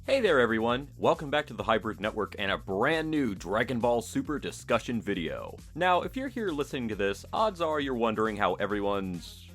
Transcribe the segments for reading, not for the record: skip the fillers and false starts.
Hey there everyone, welcome back to the Hybrid Network and a brand new Dragon Ball Super discussion video. Now, if you're here listening to this, odds are you're wondering how everyone's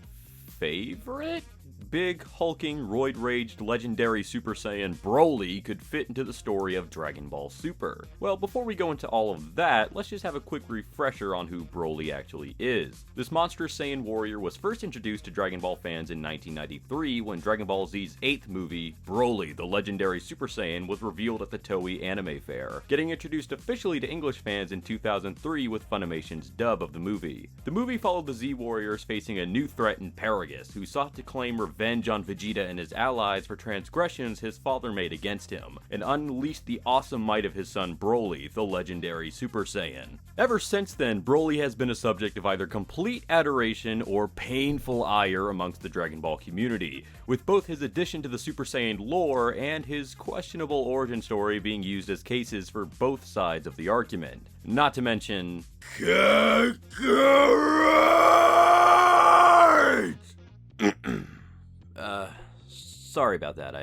favorite big, hulking, roid-raged, legendary Super Saiyan Broly could fit into the story of Dragon Ball Super. Well, before we go into all of that, let's just have a quick refresher on who Broly actually is. This monstrous Saiyan warrior was first introduced to Dragon Ball fans in 1993 when Dragon Ball Z's 8th movie, Broly, the Legendary Super Saiyan, was revealed at the Toei Anime Fair, getting introduced officially to English fans in 2003 with Funimation's dub of the movie. The movie followed the Z-Warriors facing a new threat in Paragus, who sought to claim revenge on Vegeta and his allies for transgressions his father made against him, and unleashed the awesome might of his son Broly, the legendary Super Saiyan. Ever since then, Broly has been a subject of either complete adoration or painful ire amongst the Dragon Ball community, with both his addition to the Super Saiyan lore and his questionable origin story being used as cases for both sides of the argument. Not to mention... sorry about that,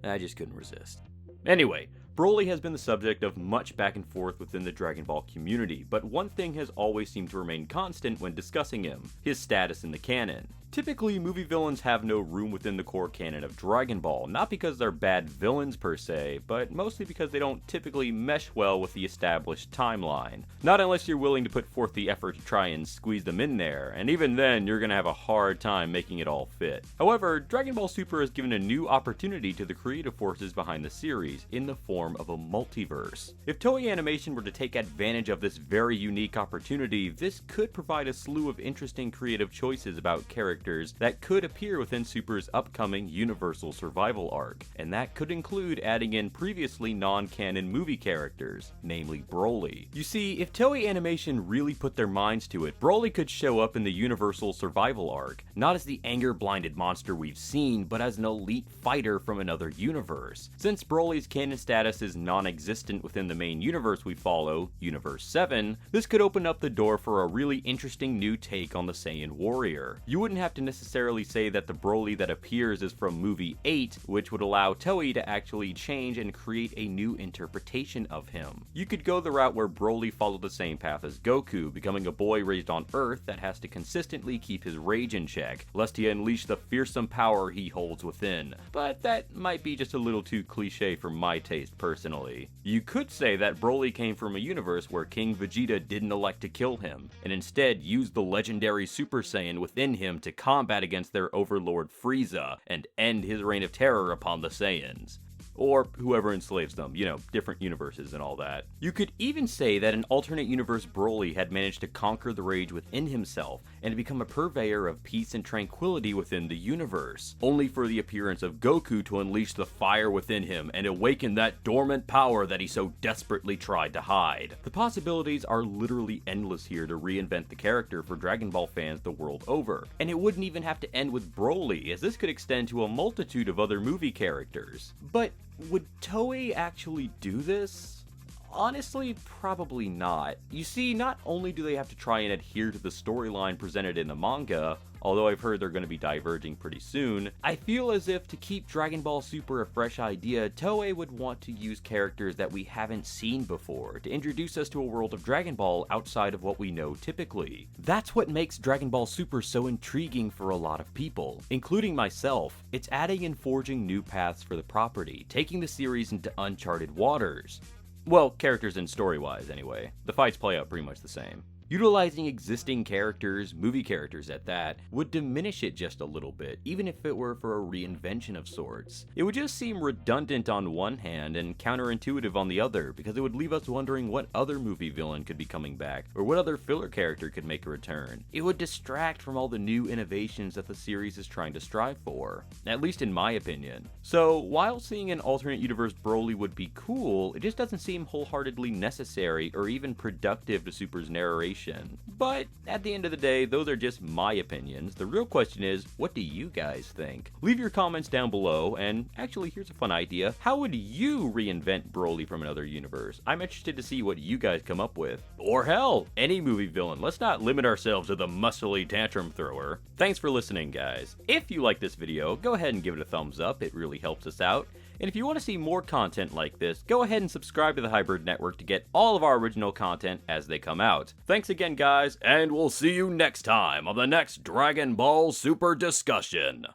I just couldn't resist. Anyway, Broly has been the subject of much back and forth within the Dragon Ball community, but one thing has always seemed to remain constant when discussing him: his status in the canon. Typically, movie villains have no room within the core canon of Dragon Ball, not because they're bad villains per se, but mostly because they don't typically mesh well with the established timeline. Not unless you're willing to put forth the effort to try and squeeze them in there, and even then you're gonna have a hard time making it all fit. However, Dragon Ball Super has given a new opportunity to the creative forces behind the series, in the form of a multiverse. If Toei Animation were to take advantage of this very unique opportunity, this could provide a slew of interesting creative choices about characters that could appear within Super's upcoming Universal Survival arc, and that could include adding in previously non-canon movie characters, namely Broly. You see, if Toei Animation really put their minds to it, Broly could show up in the Universal Survival arc, not as the anger-blinded monster we've seen, but as an elite fighter from another universe. Since Broly's canon status is non-existent within the main universe we follow, Universe 7, this could open up the door for a really interesting new take on the Saiyan warrior. You wouldn't have to necessarily say that the Broly that appears is from movie 8, which would allow Toei to actually change and create a new interpretation of him. You could go the route where Broly followed the same path as Goku, becoming a boy raised on Earth that has to consistently keep his rage in check, lest he unleash the fearsome power he holds within. But that might be just a little too cliche for my taste personally. You could say that Broly came from a universe where King Vegeta didn't elect to kill him, and instead used the legendary Super Saiyan within him to combat against their overlord Frieza and end his reign of terror upon the Saiyans. Or whoever enslaves them, different universes and all that. You could even say that an alternate universe Broly had managed to conquer the rage within himself and become a purveyor of peace and tranquility within the universe, only for the appearance of Goku to unleash the fire within him and awaken that dormant power that he so desperately tried to hide. The possibilities are literally endless here to reinvent the character for Dragon Ball fans the world over, and it wouldn't even have to end with Broly, as this could extend to a multitude of other movie characters. But would Toei actually do this? Honestly, probably not. You see, not only do they have to try and adhere to the storyline presented in the manga, although I've heard they're going to be diverging pretty soon, I feel as if to keep Dragon Ball Super a fresh idea, Toei would want to use characters that we haven't seen before to introduce us to a world of Dragon Ball outside of what we know typically. That's what makes Dragon Ball Super so intriguing for a lot of people, including myself. It's adding and forging new paths for the property, taking the series into uncharted waters. Well, characters and story-wise anyway. The fights play out pretty much the same. Utilizing existing characters, movie characters at that, would diminish it just a little bit, even if it were for a reinvention of sorts. It would just seem redundant on one hand and counterintuitive on the other, because it would leave us wondering what other movie villain could be coming back, or what other filler character could make a return. It would distract from all the new innovations that the series is trying to strive for, at least in my opinion. So, while seeing an alternate universe Broly would be cool, it just doesn't seem wholeheartedly necessary or even productive to Super's narration. But at the end of the day, those are just my opinions. The real question is, what do you guys think? Leave your comments down below, and actually here's a fun idea. How would you reinvent Broly from another universe? I'm interested to see what you guys come up with. Or hell, any movie villain. Let's not limit ourselves to the muscly tantrum thrower. Thanks for listening, guys. If you like this video, go ahead and give it a thumbs up. It really helps us out. And if you want to see more content like this, go ahead and subscribe to the Hybrid Network to get all of our original content as they come out. Thanks again, guys, and we'll see you next time on the next Dragon Ball Super discussion.